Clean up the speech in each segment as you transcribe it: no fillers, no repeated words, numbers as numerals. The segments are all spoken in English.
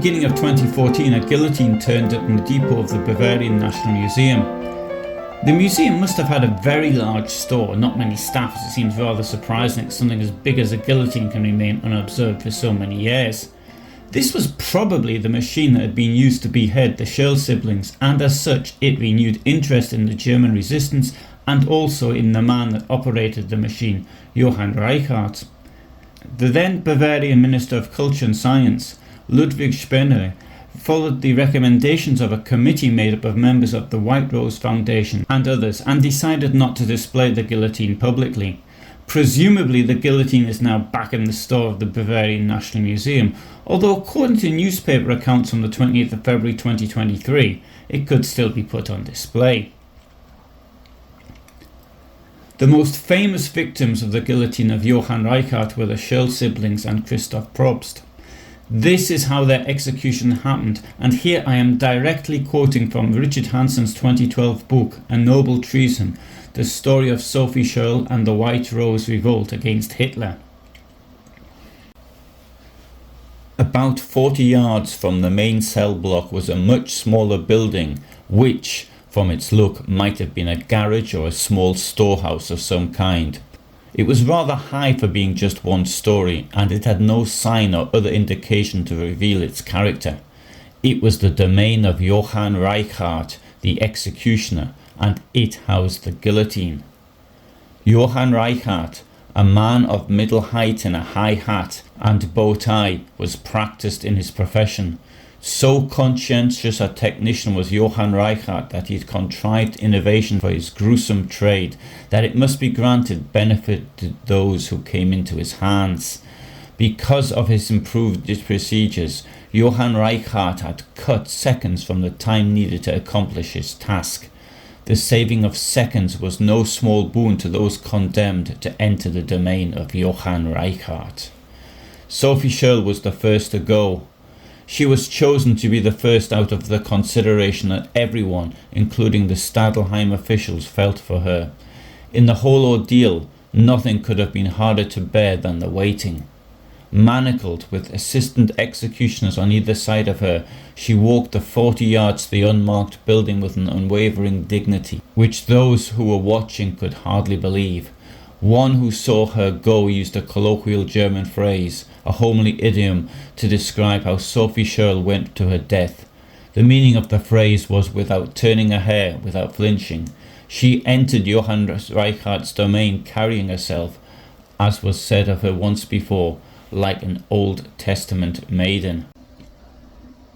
beginning of 2014, a guillotine turned up in the depot of the Bavarian National Museum. The museum must have had a very large store, not many staff, as it seems rather surprising that something as big as a guillotine can remain unobserved for so many years. This was probably the machine that had been used to behead the Scholl siblings, and as such it renewed interest in the German resistance and also in the man that operated the machine, Johann Reichart. The then Bavarian Minister of Culture and Science, Ludwig Spaenle, followed the recommendations of a committee made up of members of the White Rose Foundation and others, and decided not to display the guillotine publicly. Presumably the guillotine is now back in the store of the Bavarian National Museum, although according to newspaper accounts on the 28th of February 2023, it could still be put on display. The most famous victims of the guillotine of Johann Reichart were the Scholl siblings and Christoph Probst. This is how their execution happened, and here I am directly quoting from Richard Hanson's 2012 book, A Noble Treason, the story of Sophie Scholl and the White Rose Revolt against Hitler. About 40 yards from the main cell block was a much smaller building, which, from its look, might have been a garage or a small storehouse of some kind. It was rather high for being just one story, and it had no sign or other indication to reveal its character. It was the domain of Johann Reichart, the executioner, and it housed the guillotine. Johann Reichart, a man of middle height in a high hat and bow tie, was practiced in his profession. So conscientious a technician was Johann Reichart that he had contrived innovation for his gruesome trade that it must be granted benefited those who came into his hands. Because of his improved procedures, Johann Reichart had cut seconds from the time needed to accomplish his task. The saving of seconds was no small boon to those condemned to enter the domain of Johann Reichart. Sophie Scholl was the first to go. She was chosen to be the first out of the consideration that everyone, including the Stadelheim officials, felt for her. In the whole ordeal, nothing could have been harder to bear than the waiting. Manacled, with assistant executioners on either side of her, she walked the 40 yards to the unmarked building with an unwavering dignity, which those who were watching could hardly believe. One who saw her go used a colloquial German phrase, a homely idiom, to describe how Sophie Scholl went to her death. The meaning of the phrase was without turning a hair, without flinching. She entered Johann Reichardt's domain carrying herself, as was said of her once before, like an Old Testament maiden.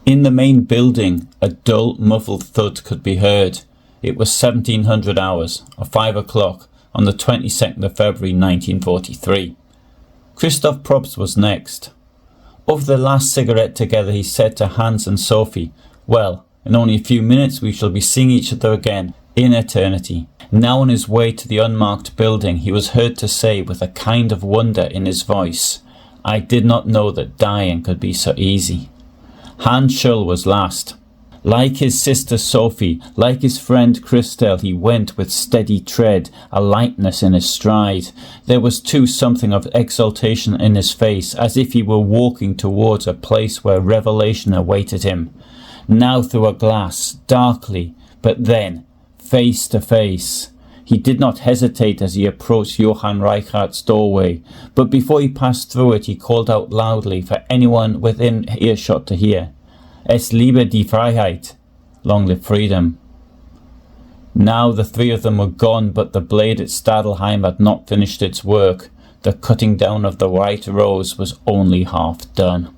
In the main building, a dull, muffled thud could be heard. It was 1700 hours, or 5 o'clock, on the 22nd of February 1943. Christoph Probst was next. Of the last cigarette together, he said to Hans and Sophie, "Well, in only a few minutes we shall be seeing each other again, in eternity." Now on his way to the unmarked building, he was heard to say with a kind of wonder in his voice, "I did not know that dying could be so easy." Hans Scholl was last. Like his sister Sophie, like his friend Christel, he went with steady tread, a lightness in his stride. There was too something of exultation in his face, as if he were walking towards a place where revelation awaited him. Now through a glass, darkly, but then, face to face. He did not hesitate as he approached Johann Reichardt's doorway, but before he passed through it he called out loudly for anyone within earshot to hear, "Es lebe die Freiheit," long live freedom. Now the three of them were gone, but the blade at Stadelheim had not finished its work. The cutting down of the White Rose was only half done.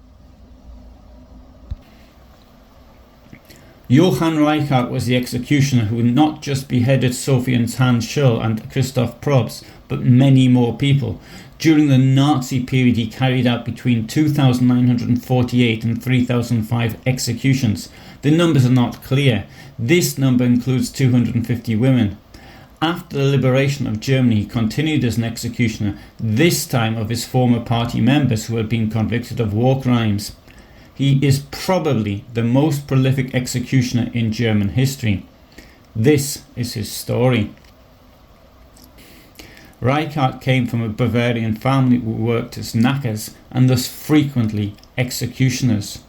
Johann Reichart was the executioner who not just beheaded Sophie and Hans Scholl and Christoph Probst, but many more people. During the Nazi period he carried out between 2,948 and 3,005 executions. The numbers are not clear. This number includes 250 women. After the liberation of Germany he continued as an executioner, this time of his former party members who had been convicted of war crimes. He is probably the most prolific executioner in German history. This is his story. Reichart came from a Bavarian family who worked as knackers and thus frequently executioners.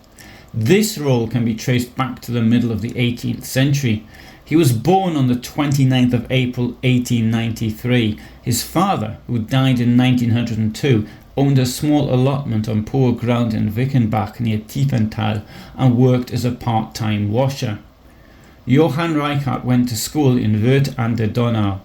This role can be traced back to the middle of the 18th century. He was born on the 29th of April 1893. His father, who died in 1902, owned a small allotment on poor ground in Wickenbach near Tiefenthal and worked as a part-time washer. Johann Reichart went to school in Wörth an der Donau.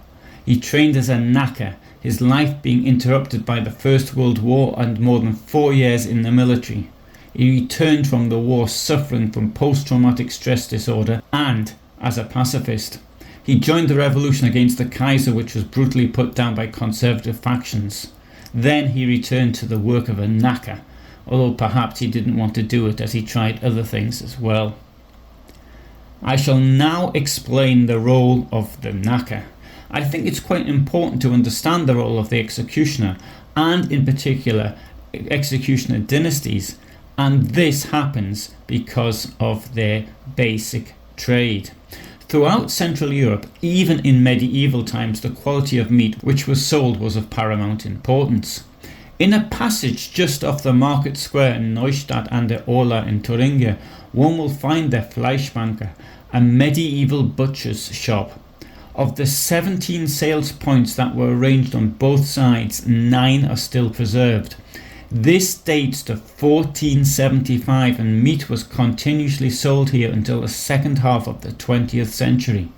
He trained as a knacker, his life being interrupted by the First World War and more than 4 years in the military. He returned from the war suffering from post-traumatic stress disorder and as a pacifist. He joined the revolution against the Kaiser, which was brutally put down by conservative factions. Then he returned to the work of a knacker, although perhaps he didn't want to do it as he tried other things as well. I shall now explain the role of the knacker. I think it's quite important to understand the role of the executioner, and in particular executioner dynasties, and this happens because of their basic trade. Throughout Central Europe, even in medieval times, the quality of meat which was sold was of paramount importance. In a passage just off the market square in Neustadt an der Orla in Thuringia, one will find the Fleischbanker, a medieval butcher's shop. Of the 17 sales points that were arranged on both sides, 9 are still preserved. This dates to 1475 and meat was continuously sold here until the second half of the 20th century.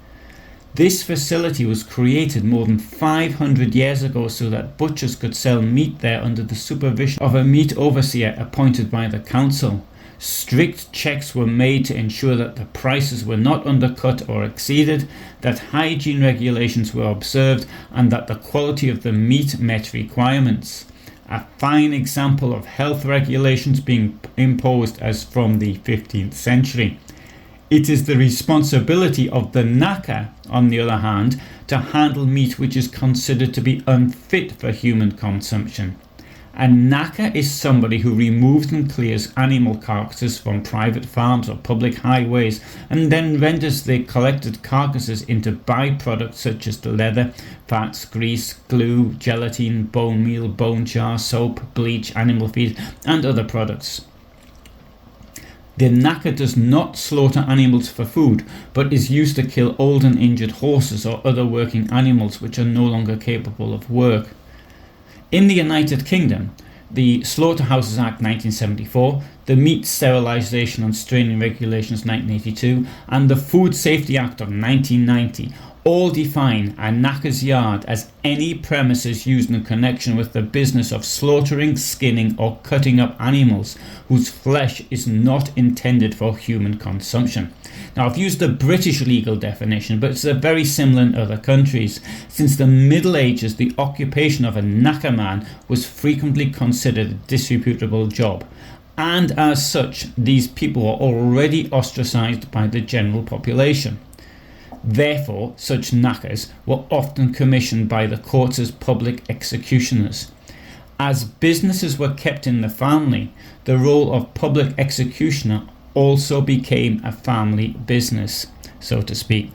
This facility was created more than 500 years ago so that butchers could sell meat there under the supervision of a meat overseer appointed by the council. Strict checks were made to ensure that the prices were not undercut or exceeded, that hygiene regulations were observed, and that the quality of the meat met requirements. A fine example of health regulations being imposed as from the 15th century. It is the responsibility of the knacker, on the other hand, to handle meat which is considered to be unfit for human consumption. A knacker is somebody who removes and clears animal carcasses from private farms or public highways and then renders the collected carcasses into byproducts such as the leather, fats, grease, glue, gelatin, bone meal, bone char, soap, bleach, animal feed and other products. The knacker does not slaughter animals for food, but is used to kill old and injured horses or other working animals which are no longer capable of work. In the United Kingdom, the Slaughterhouses Act 1974, the Meat Sterilisation and Straining Regulations 1982, and the Food Safety Act of 1990 all define a knacker's yard as any premises used in connection with the business of slaughtering, skinning or cutting up animals whose flesh is not intended for human consumption. Now, I've used the British legal definition, but it's very similar in other countries. Since the Middle Ages, the occupation of a knackerman was frequently considered a disreputable job, and as such, these people were already ostracised by the general population. Therefore, such knackers were often commissioned by the courts as public executioners. As businesses were kept in the family, the role of public executioner also became a family business, so to speak.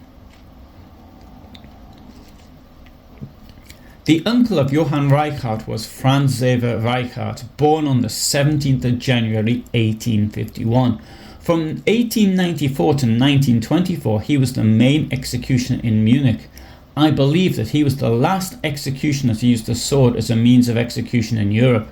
The uncle of Johann Reichart was Franz Reichart, born on the 17th of January 1851. From 1894 to 1924, he was the main executioner in Munich. I believe that he was the last executioner to use the sword as a means of execution in Europe.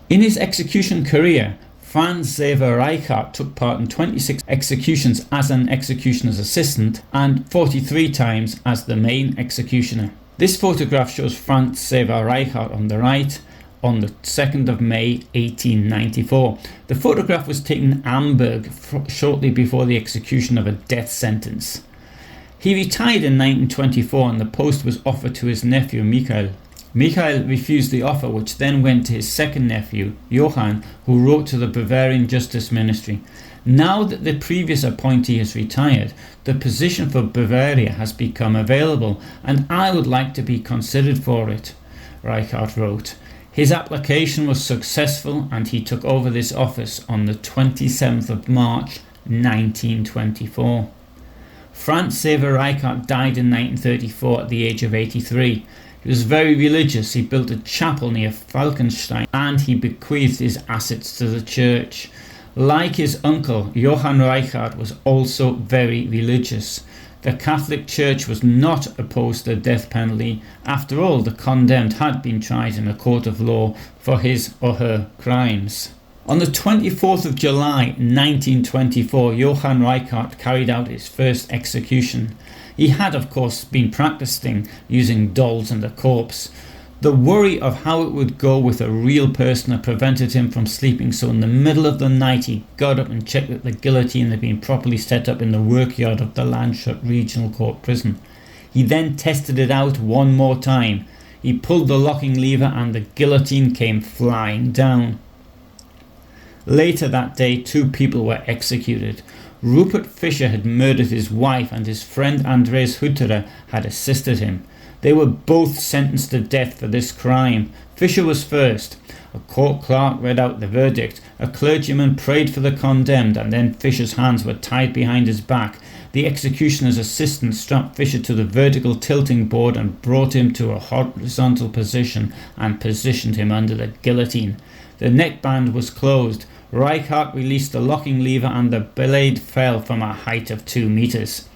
In his execution career, Franz Reichart took part in 26 executions as an executioner's assistant and 43 times as the main executioner. This photograph shows Franz Reichart on the right on the 2nd of May 1894. The photograph was taken in Amberg shortly before the execution of a death sentence. He retired in 1924 and the post was offered to his nephew Michael. Michael refused the offer, which then went to his second nephew, Johann, who wrote to the Bavarian Justice Ministry. Now that the previous appointee has retired, the position for Bavaria has become available and I would like to be considered for it, Reichart wrote. His application was successful and he took over this office on the 27th of March 1924. Franz Reichart died in 1934 at the age of 83. He was very religious. He built a chapel near Falkenstein and he bequeathed his assets to the church. Like his uncle, Johann Reichart was also very religious. The Catholic Church was not opposed to the death penalty. After all, the condemned had been tried in a court of law for his or her crimes. On the 24th of July 1924, Johann Reichart carried out his first execution. He had, of course, been practicing using dolls and a corpse. The worry of how it would go with a real person had prevented him from sleeping, so in the middle of the night he got up and checked that the guillotine had been properly set up in the workyard of the Landshut Regional Court prison. He then tested it out one more time. He pulled the locking lever and the guillotine came flying down. Later that day, 2 people were executed. Rupert Fischer had murdered his wife and his friend Andreas Hutterer had assisted him. They were both sentenced to death for this crime. Fischer was first. A court clerk read out the verdict. A clergyman prayed for the condemned, and then Fischer's hands were tied behind his back. The executioner's assistant strapped Fischer to the vertical tilting board and brought him to a horizontal position and positioned him under the guillotine. The neckband was closed. Reichart released the locking lever and the blade fell from a height of 2 meters.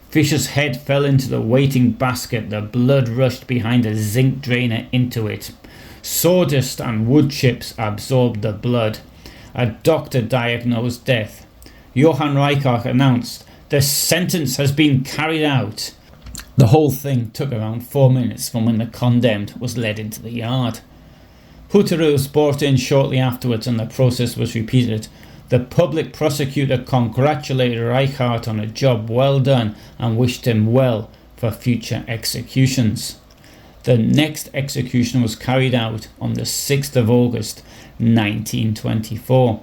Fischer's head fell into the waiting basket. The blood rushed behind a zinc drainer into it. Sawdust and wood chips absorbed the blood. A doctor diagnosed death. Johann Reichart announced, "The sentence has been carried out." The whole thing took around 4 minutes from when the condemned was led into the yard. Hutterer was brought in shortly afterwards and the process was repeated. The public prosecutor congratulated Reichart on a job well done and wished him well for future executions. The next execution was carried out on the 6th of August 1924.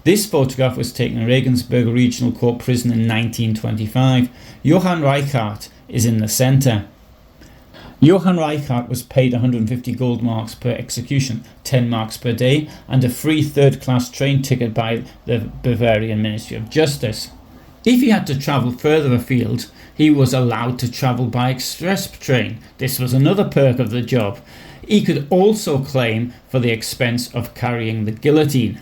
This photograph was taken in Regensburg Regional Court Prison in 1925. Johann Reichart is in the centre. Johann Reichart was paid 150 gold marks per execution, 10 marks per day, and a free third-class train ticket by the Bavarian Ministry of Justice. If he had to travel further afield, he was allowed to travel by express train. This was another perk of the job. He could also claim for the expense of carrying the guillotine.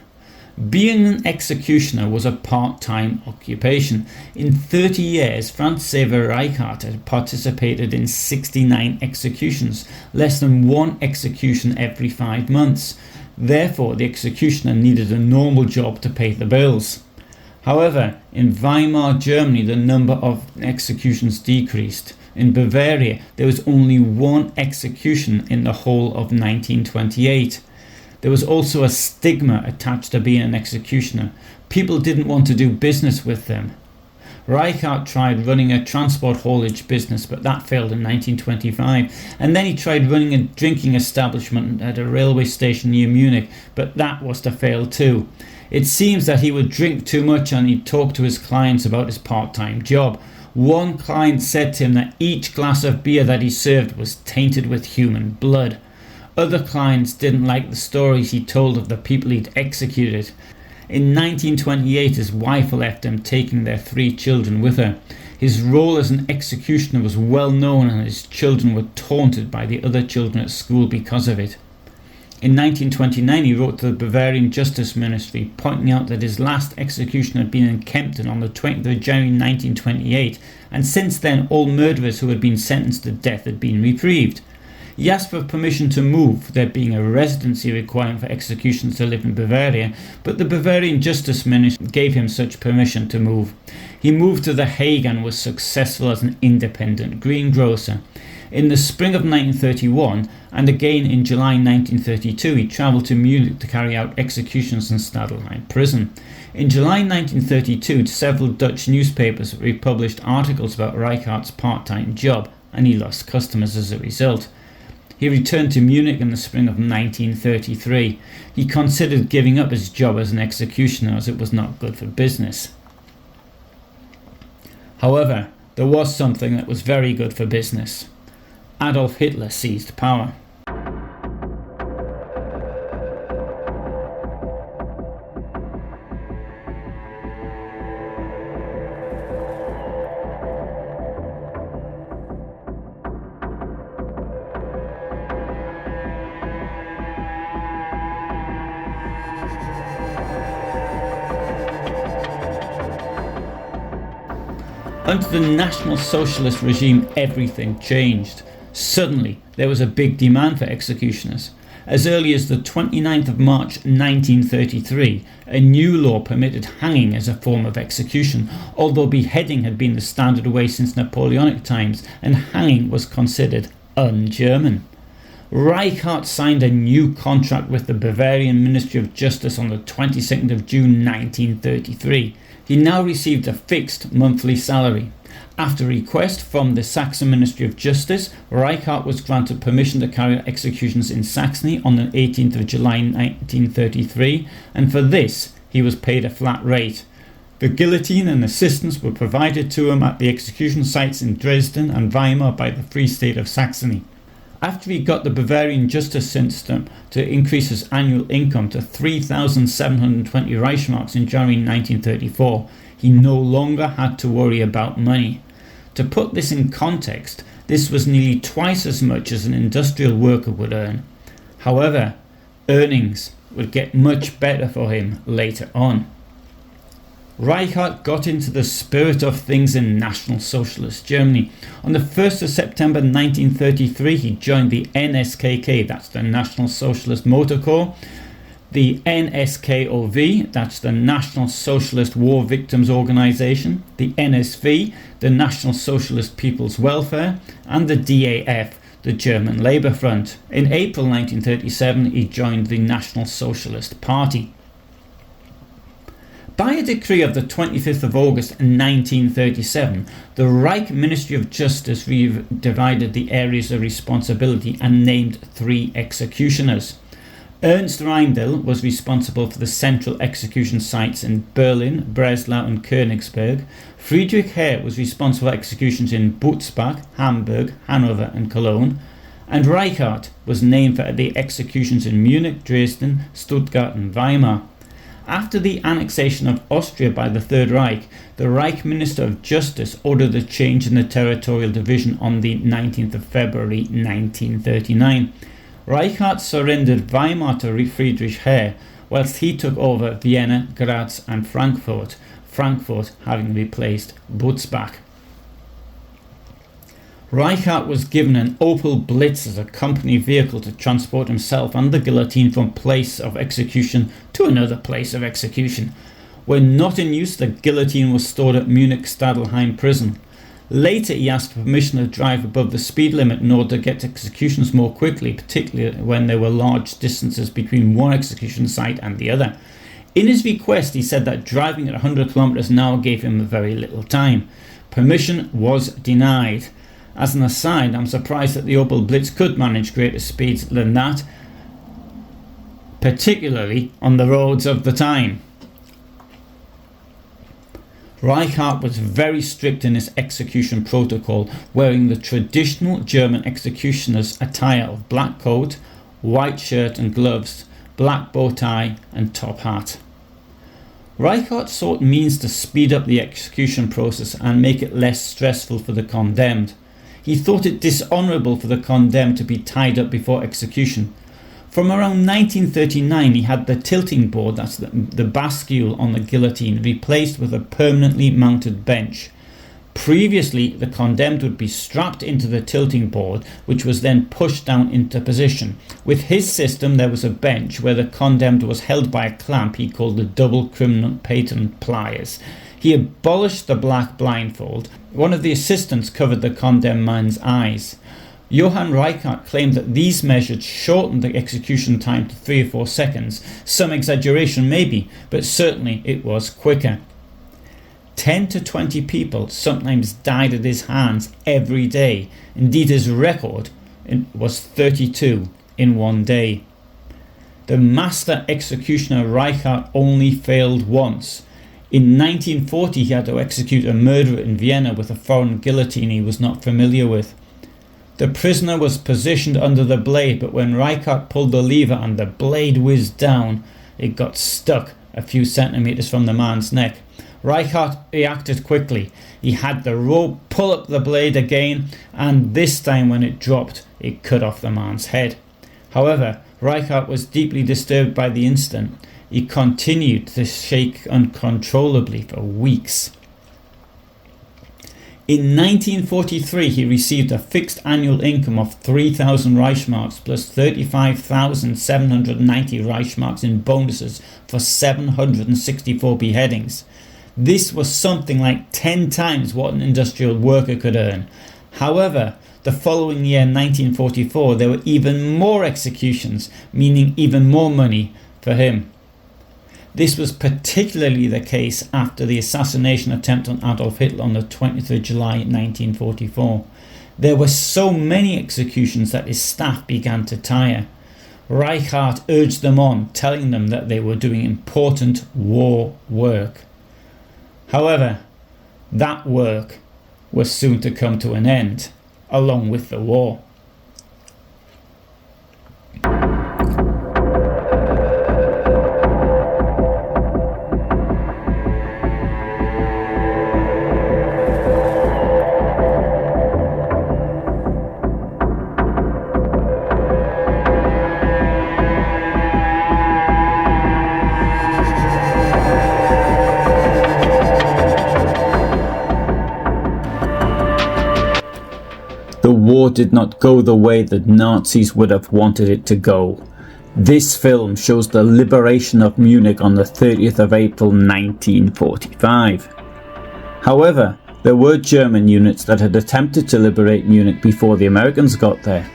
Being an executioner was a part-time occupation. In 30 years, Franz Reichhart had participated in 69 executions, less than 1 execution every 5 months. Therefore, the executioner needed a normal job to pay the bills. However, in Weimar Germany, the number of executions decreased. In Bavaria, there was only 1 execution in the whole of 1928. There was also a stigma attached to being an executioner. People didn't want to do business with them. Reichart tried running a transport haulage business, but that failed in 1925. And then he tried running a drinking establishment at a railway station near Munich, but that was to fail too. It seems that he would drink too much and he'd talk to his clients about his part-time job. One client said to him that each glass of beer that he served was tainted with human blood. Other clients didn't like the stories he told of the people he'd executed. In 1928, his wife left him, taking their 3 children with her. His role as an executioner was well known and his children were taunted by the other children at school because of it. In 1929, he wrote to the Bavarian Justice Ministry, pointing out that his last execution had been in Kempten on the 20th of January 1928, and since then all murderers who had been sentenced to death had been reprieved. He asked for permission to move, there being a residency requirement for executions to live in Bavaria, but the Bavarian Justice Ministry gave him such permission to move. He moved to The Hague and was successful as an independent greengrocer. In the spring of 1931 and again in July 1932, he travelled to Munich to carry out executions in Stadelheim prison. In July 1932, several Dutch newspapers republished articles about Reichart's part-time job, and he lost customers as a result. He returned to Munich in the spring of 1933. He considered giving up his job as an executioner as it was not good for business. However, there was something that was very good for business. Adolf Hitler seized power. Under the National Socialist regime, everything changed. Suddenly, there was a big demand for executioners. As early as the 29th of March 1933, a new law permitted hanging as a form of execution, although beheading had been the standard way since Napoleonic times, and hanging was considered un-German. Reichart signed a new contract with the Bavarian Ministry of Justice on the 22nd of June 1933. He now received a fixed monthly salary. After request from the Saxon Ministry of Justice, Reichart was granted permission to carry out executions in Saxony on the 18th of July 1933, and for this he was paid a flat rate. The guillotine and assistance were provided to him at the execution sites in Dresden and Weimar by the Free State of Saxony. After he got the Bavarian justice system to increase his annual income to 3,720 Reichsmarks in January 1934, he no longer had to worry about money. To put this in context, this was nearly twice as much as an industrial worker would earn. However, earnings would get much better for him later on. Reichart got into the spirit of things in National Socialist Germany. On the 1st of September 1933, he joined the NSKK, that's the National Socialist Motor Corps, the NSKOV, that's the National Socialist War Victims Organisation, the NSV, the National Socialist People's Welfare, and the DAF, the German Labour Front. In April 1937, he joined the National Socialist Party. By a decree of the 25th of August 1937, the Reich Ministry of Justice divided the areas of responsibility and named 3 executioners. Ernst Reindl was responsible for the central execution sites in Berlin, Breslau and Königsberg. Friedrich Herr was responsible for executions in Butzbach, Hamburg, Hanover and Cologne. And Reichart was named for the executions in Munich, Dresden, Stuttgart and Weimar. After the annexation of Austria by the Third Reich, the Reich Minister of Justice ordered a change in the territorial division on the 19th of February 1939. Reichart surrendered Weimar to Friedrich Herr, whilst he took over Vienna, Graz and Frankfurt having replaced Butzbach. Reichart was given an Opel Blitz as a company vehicle to transport himself and the guillotine from place of execution to another place of execution. When not in use, the guillotine was stored at Munich Stadelheim prison. Later he asked for permission to drive above the speed limit in order to get to executions more quickly, particularly when there were large distances between one execution site and the other. In his request he said that driving at 100 km an hour gave him very little time. Permission was denied. As an aside, I'm surprised that the Opel Blitz could manage greater speeds than that, particularly on the roads of the time. Reichart was very strict in his execution protocol, wearing the traditional German executioner's attire of black coat, white shirt and gloves, black bow tie and top hat. Reichart sought means to speed up the execution process and make it less stressful for the condemned. He thought it dishonourable for the condemned to be tied up before execution. From around 1939 he had the tilting board, that's the bascule on the guillotine, replaced with a permanently mounted bench. Previously the condemned would be strapped into the tilting board, which was then pushed down into position. With his system there was a bench where the condemned was held by a clamp he called the double criminal patent pliers. He abolished the black blindfold. One of the assistants covered the condemned man's eyes. Johann Reichart claimed that these measures shortened the execution time to 3 or 4 seconds. Some exaggeration maybe, but certainly it was quicker. 10 to 20 people sometimes died at his hands every day. Indeed, his record was 32 in one day. The master executioner Reichart only failed once. In 1940 he had to execute a murderer in Vienna with a foreign guillotine he was not familiar with. The prisoner was positioned under the blade, but when Reichart pulled the lever and the blade whizzed down, it got stuck a few centimetres from the man's neck. Reichart reacted quickly. He had the rope pull up the blade again, and this time when it dropped, it cut off the man's head. However, Reichart was deeply disturbed by the incident. He continued to shake uncontrollably for weeks. In 1943, he received a fixed annual income of 3,000 Reichsmarks plus 35,790 Reichsmarks in bonuses for 764 beheadings. This was something like 10 times what an industrial worker could earn. However, the following year, 1944, there were even more executions, meaning even more money for him. This was particularly the case after the assassination attempt on Adolf Hitler on the 20th of July 1944. There were so many executions that his staff began to tire. Reichhart urged them on, telling them that they were doing important war work. However, that work was soon to come to an end, along with the war. The war did not go the way the Nazis would have wanted it to go. This film shows the liberation of Munich on the 30th of April 1945. However, there were German units that had attempted to liberate Munich before the Americans got there.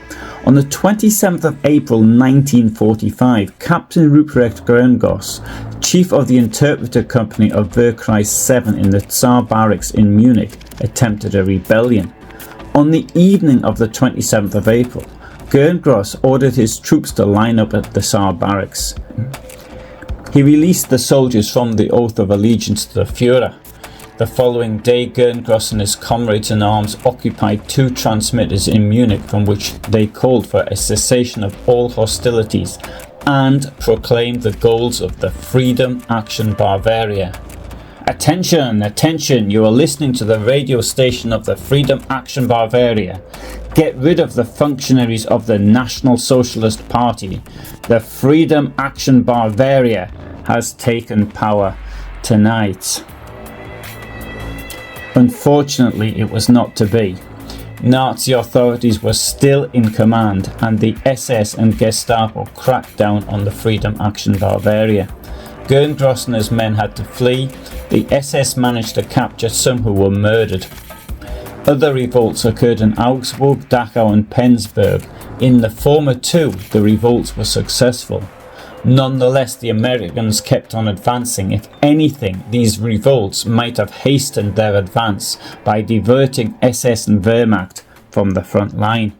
On the 27th of April 1945, Captain Ruprecht Gerngoss, chief of the interpreter company of Wehrkreis 7 in the Tsar barracks in Munich, attempted a rebellion. On the evening of the 27th of April, Gerngoss ordered his troops to line up at the Tsar barracks. He released the soldiers from the oath of allegiance to the Führer. The following day, Gerngoss and his comrades in arms occupied 2 transmitters in Munich from which they called for a cessation of all hostilities and proclaimed the goals of the Freedom Action Bavaria. Attention, attention, you are listening to the radio station of the Freedom Action Bavaria. Get rid of the functionaries of the National Socialist Party. The Freedom Action Bavaria has taken power tonight. Unfortunately, it was not to be. Nazi authorities were still in command and the SS and Gestapo cracked down on the Freedom Action Bavaria. Gerngoss and his men had to flee. The SS managed to capture some who were murdered. Other revolts occurred in Augsburg, Dachau and Penzberg. In the former 2, the revolts were successful. Nonetheless, the Americans kept on advancing. If anything, these revolts might have hastened their advance by diverting SS and Wehrmacht from the front line.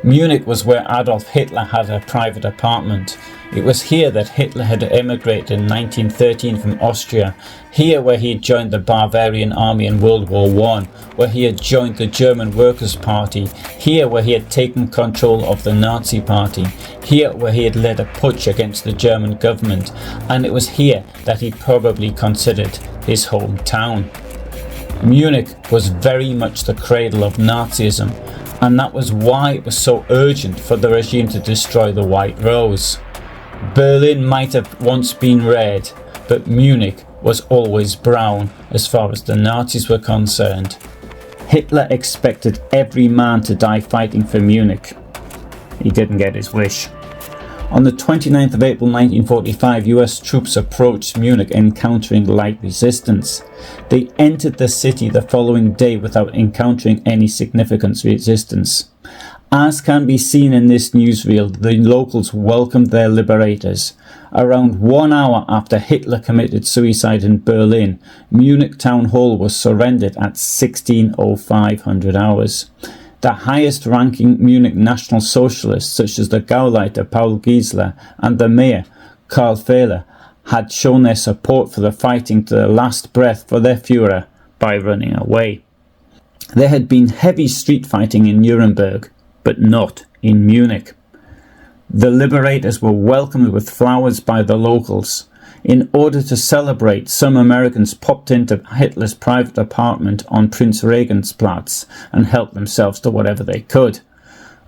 Munich was where Adolf Hitler had a private apartment. It was here that Hitler had emigrated in 1913 from Austria, here where he had joined the Bavarian army in World War I, where he had joined the German Workers' Party, here where he had taken control of the Nazi Party, here where he had led a putsch against the German government, and it was here that he probably considered his hometown. Munich was very much the cradle of Nazism, and that was why it was so urgent for the regime to destroy the White Rose. Berlin might have once been red, but Munich was always brown as far as the Nazis were concerned. Hitler expected every man to die fighting for Munich. He didn't get his wish. On the 29th of April 1945, US troops approached Munich encountering light resistance. They entered the city the following day without encountering any significant resistance. As can be seen in this newsreel, the locals welcomed their liberators. Around 1 hour after Hitler committed suicide in Berlin, Munich Town Hall was surrendered at 16:05 hours. The highest-ranking Munich National Socialists, such as the Gauleiter Paul Giesler and the mayor Karl Fehler, had shown their support for the fighting to the last breath for their Führer by running away. There had been heavy street fighting in Nuremberg, but not in Munich. The liberators were welcomed with flowers by the locals. In order to celebrate, some Americans popped into Hitler's private apartment on Prince Regensplatz and helped themselves to whatever they could.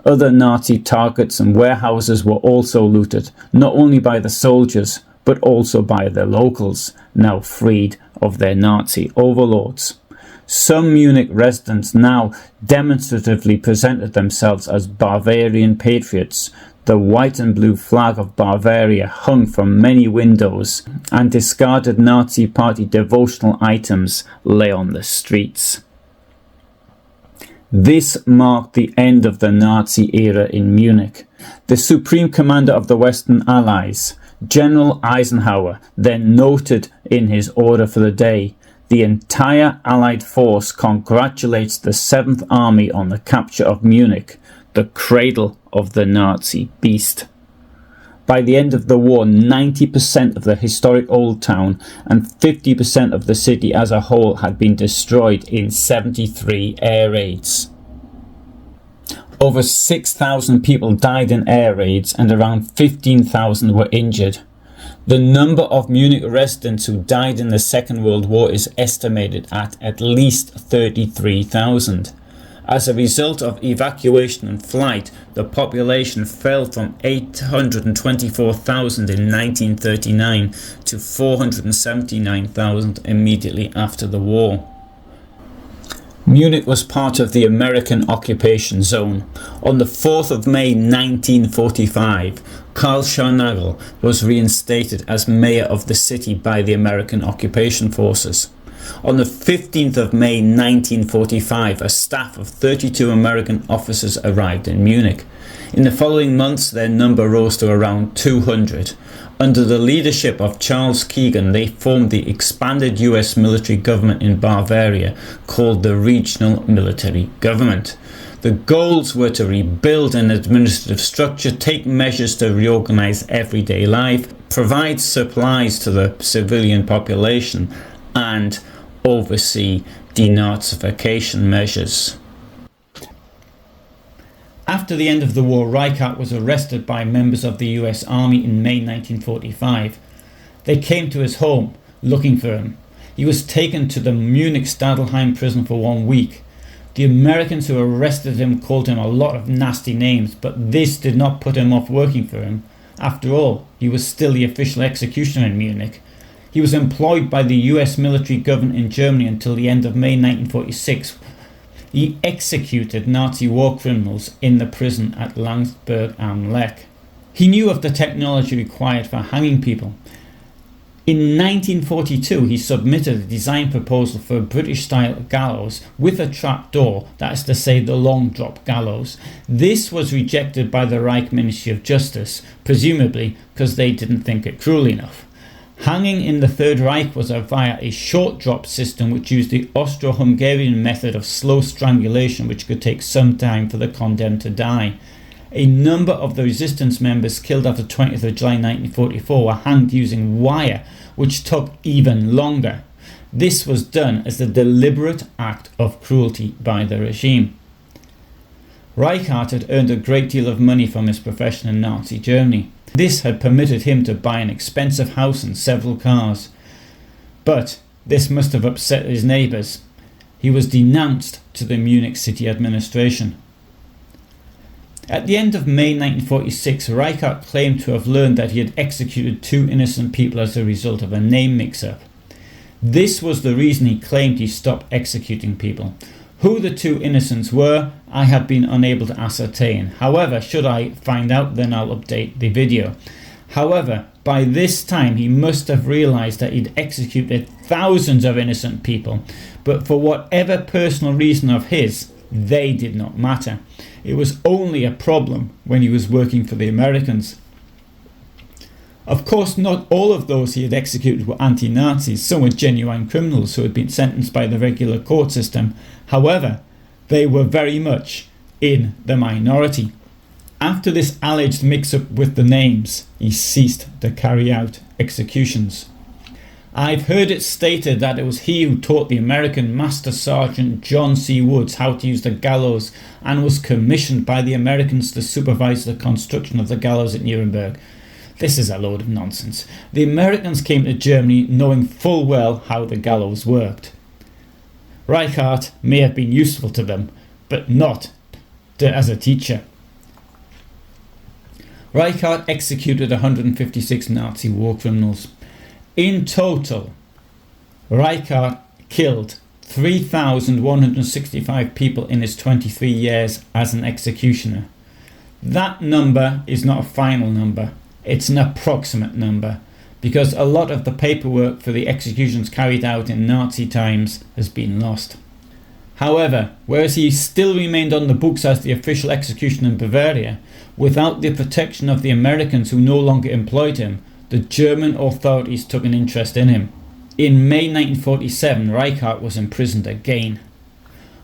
Other Nazi targets and warehouses were also looted, not only by the soldiers, but also by the locals, now freed of their Nazi overlords. Some Munich residents now demonstratively presented themselves as Bavarian patriots. The white and blue flag of Bavaria hung from many windows, and discarded Nazi party devotional items lay on the streets. This marked the end of the Nazi era in Munich. The Supreme Commander of the Western Allies, General Eisenhower, then noted in his order for the day, "The entire Allied force congratulates the 7th Army on the capture of Munich, the cradle of the Nazi beast." By the end of the war, 90% of the historic Old Town and 50% of the city as a whole had been destroyed in 73 air raids. Over 6,000 people died in air raids and around 15,000 were injured. The number of Munich residents who died in the Second World War is estimated at least 33,000. As a result of evacuation and flight, the population fell from 824,000 in 1939 to 479,000 immediately after the war. Munich was part of the American occupation zone. On the 4th of May 1945, Karl Scharnagl was reinstated as mayor of the city by the American occupation forces. On the 15th of May 1945, a staff of 32 American officers arrived in Munich. In the following months, their number rose to around 200. Under the leadership of Charles Keegan, they formed the expanded US military government in Bavaria, called the Regional Military Government. The goals were to rebuild an administrative structure, take measures to reorganize everyday life, provide supplies to the civilian population, and oversee denazification measures. After the end of the war, Reichart was arrested by members of the US Army in May 1945. They came to his home looking for him. He was taken to the Munich Stadelheim prison for 1 week. The Americans who arrested him called him a lot of nasty names, but this did not put him off working for him. After all, he was still the official executioner in Munich. He was employed by the US military government in Germany until the end of May 1946. He executed Nazi war criminals in the prison at Landsberg am Lech. He knew of the technology required for hanging people. In 1942, he submitted a design proposal for a British-style gallows with a trap door, that is to say the long drop gallows. This was rejected by the Reich Ministry of Justice, presumably because they didn't think it cruel enough. Hanging in the Third Reich was via a short drop system which used the Austro-Hungarian method of slow strangulation, which could take some time for the condemned to die. A number of the resistance members killed after 20th of July 1944 were hanged using wire, which took even longer. This was done as a deliberate act of cruelty by the regime. Reichart had earned a great deal of money from his profession in Nazi Germany. This had permitted him to buy an expensive house and several cars. But this must have upset his neighbours. He was denounced to the Munich city administration. At the end of May 1946, Reichart claimed to have learned that he had executed 2 innocent people as a result of a name mix-up. This was the reason he claimed he stopped executing people. Who the 2 innocents were, I have been unable to ascertain. However, should I find out, then I'll update the video. However, by this time he must have realised that he'd executed thousands of innocent people, but for whatever personal reason of his, they did not matter. It was only a problem when he was working for the Americans. Of course, not all of those he had executed were anti-Nazis. Some were genuine criminals who had been sentenced by the regular court system. However, they were very much in the minority. After this alleged mix-up with the names, he ceased to carry out executions. I've heard it stated that it was he who taught the American Master Sergeant John C. Woods how to use the gallows and was commissioned by the Americans to supervise the construction of the gallows at Nuremberg. This is a load of nonsense. The Americans came to Germany knowing full well how the gallows worked. Reichart may have been useful to them, but not as a teacher. Reichart executed 156 Nazi war criminals. In total, Reichart killed 3,165 people in his 23 years as an executioner. That number is not a final number, it's an approximate number, because a lot of the paperwork for the executions carried out in Nazi times has been lost. However, whereas he still remained on the books as the official executioner in Bavaria, without the protection of the Americans who no longer employed him, the German authorities took an interest in him. In May 1947, Reichart was imprisoned again.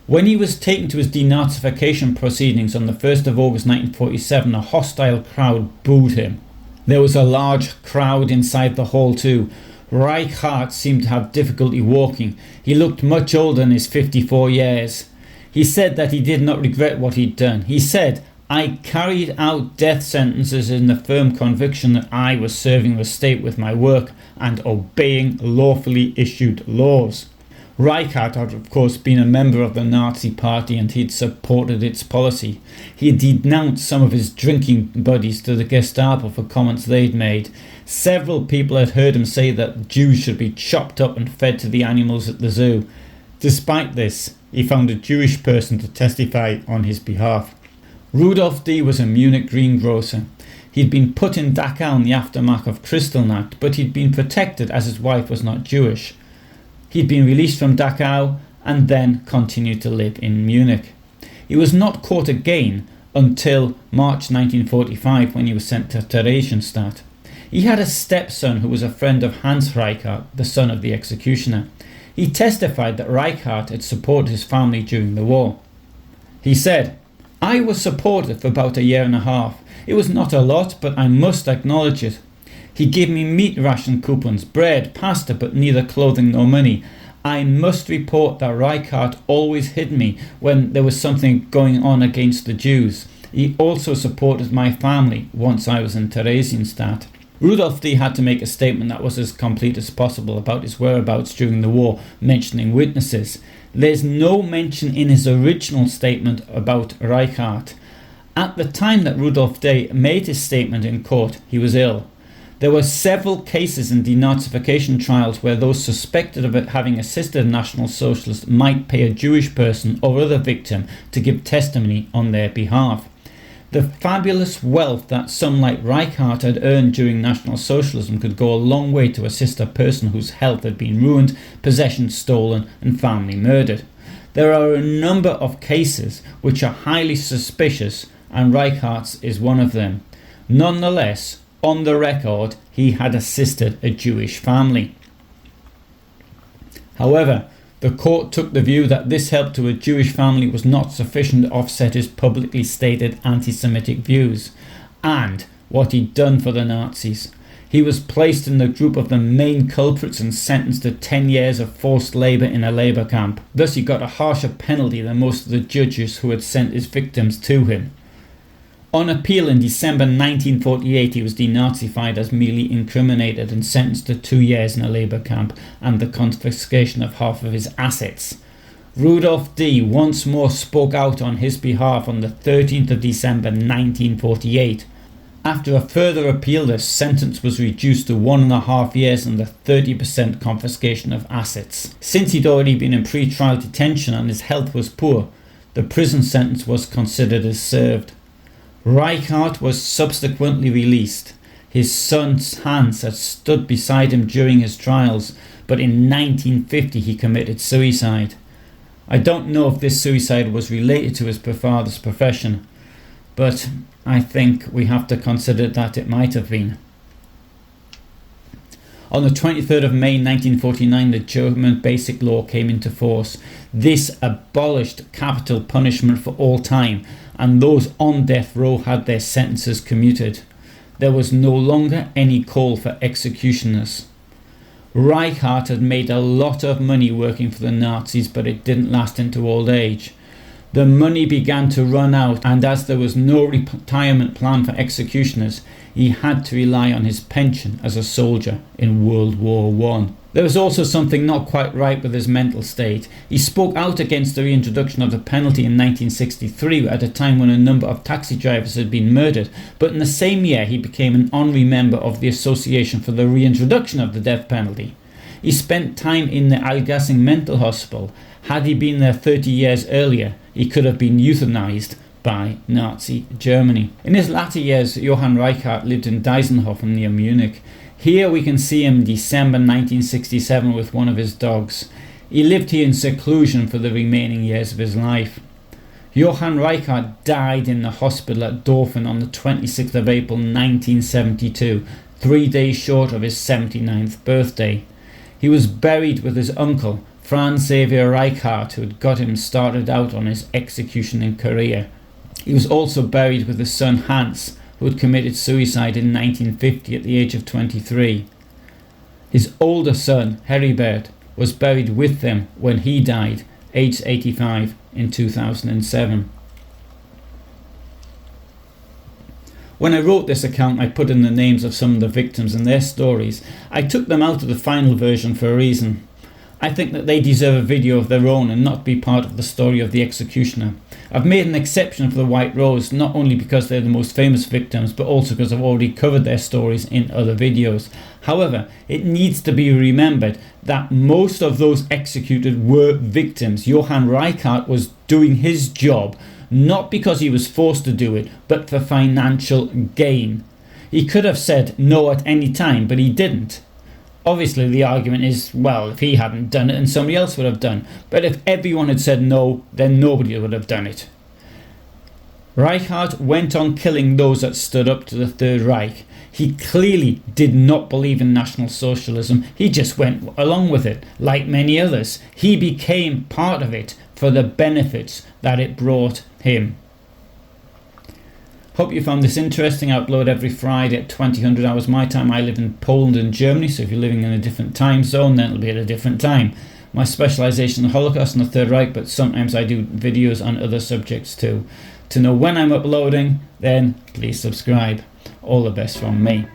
When he was taken to his denazification proceedings on the 1st of August 1947, a hostile crowd booed him. There was a large crowd inside the hall too. Reichart seemed to have difficulty walking. He looked much older than his 54 years. He said that he did not regret what he'd done. He said, "I carried out death sentences in the firm conviction that I was serving the state with my work and obeying lawfully issued laws." Reichart had of course been a member of the Nazi party and he'd supported its policy. He had denounced some of his drinking buddies to the Gestapo for comments they'd made. Several people had heard him say that Jews should be chopped up and fed to the animals at the zoo. Despite this, he found a Jewish person to testify on his behalf. Rudolf D. was a Munich greengrocer. He'd been put in Dachau in the aftermath of Kristallnacht, but he'd been protected as his wife was not Jewish. He'd been released from Dachau and then continued to live in Munich. He was not caught again until March 1945 when he was sent to Theresienstadt. He had a stepson who was a friend of Hans Reichart, the son of the executioner. He testified that Reichart had supported his family during the war. He said, "I was supported for about a year and a half. It was not a lot, but I must acknowledge it. He gave me meat ration coupons, bread, pasta, but neither clothing nor money. I must report that Reichart always hid me when there was something going on against the Jews. He also supported my family once I was in Theresienstadt." Rudolf D. had to make a statement that was as complete as possible about his whereabouts during the war, mentioning witnesses. There's no mention in his original statement about Reichart. At the time that Rudolf D. made his statement in court, he was ill. There were several cases in denazification trials where those suspected of having assisted a National Socialist might pay a Jewish person or other victim to give testimony on their behalf. The fabulous wealth that some like Reichart had earned during National Socialism could go a long way to assist a person whose health had been ruined, possessions stolen and family murdered. There are a number of cases which are highly suspicious and Reichardt's is one of them. Nonetheless, on the record, he had assisted a Jewish family. However, the court took the view that this help to a Jewish family was not sufficient to offset his publicly stated anti-Semitic views and what he'd done for the Nazis. He was placed in the group of the main culprits and sentenced to 10 years of forced labour in a labour camp. Thus he got a harsher penalty than most of the judges who had sent his victims to him. On appeal in December 1948, he was denazified as merely incriminated and sentenced to 2 years in a labour camp and the confiscation of half of his assets. Rudolf D. once more spoke out on his behalf on the 13th of December 1948. After a further appeal, the sentence was reduced to 1.5 years and the 30% confiscation of assets. Since he'd already been in pre-trial detention and his health was poor, the prison sentence was considered as served. Reichart was subsequently released. His son Hans had stood beside him during his trials, but in 1950 he committed suicide. I don't know if this suicide was related to his father's profession, but I think we have to consider that it might have been. On the 23rd of May 1949, the German Basic Law came into force. This abolished capital punishment for all time, and those on death row had their sentences commuted. There was no longer any call for executioners. Reichart had made a lot of money working for the Nazis, but it didn't last into old age. The money began to run out, and as there was no retirement plan for executioners, he had to rely on his pension as a soldier in World War I. There was also something not quite right with his mental state. He spoke out against the reintroduction of the penalty in 1963 at a time when a number of taxi drivers had been murdered, but in the same year he became an honorary member of the Association for the Reintroduction of the Death Penalty. He spent time in the Algassing Mental Hospital, Had he been there 30 years earlier, he could have been euthanized by Nazi Germany. In his latter years, Johann Reichart lived in Deisenhofen near Munich. Here we can see him in December 1967 with one of his dogs. He lived here in seclusion for the remaining years of his life. Johann Reichart died in the hospital at Dorfen on the 26th of April 1972, 3 days short of his 79th birthday. He was buried with his uncle, Franz Reichhart, who had got him started out on his executioning career. He was also buried with his son Hans, who had committed suicide in 1950 at the age of 23. His older son, Heribert, was buried with them when he died, aged 85, in 2007. When I wrote this account, I put in the names of some of the victims and their stories. I took them out of the final version for a reason. I think that they deserve a video of their own and not be part of the story of the executioner. I've made an exception for the White Rose, not only because they're the most famous victims, but also because I've already covered their stories in other videos. However, it needs to be remembered that most of those executed were victims. Johann Reichart was doing his job, not because he was forced to do it, but for financial gain. He could have said no at any time, but he didn't. Obviously, the argument is, well, if he hadn't done it, then somebody else would have done. But if everyone had said no, then nobody would have done it. Reichart went on killing those that stood up to the Third Reich. He clearly did not believe in National Socialism. He just went along with it, like many others. He became part of it for the benefits that it brought him. Hope you found this interesting. I upload every Friday at 2000 hours my time. I live in Poland and Germany, so if you're living in a different time zone, then it'll be at a different time. My specialisation in the Holocaust and the Third Reich, but sometimes I do videos on other subjects too. To know when I'm uploading, then please subscribe. All the best from me.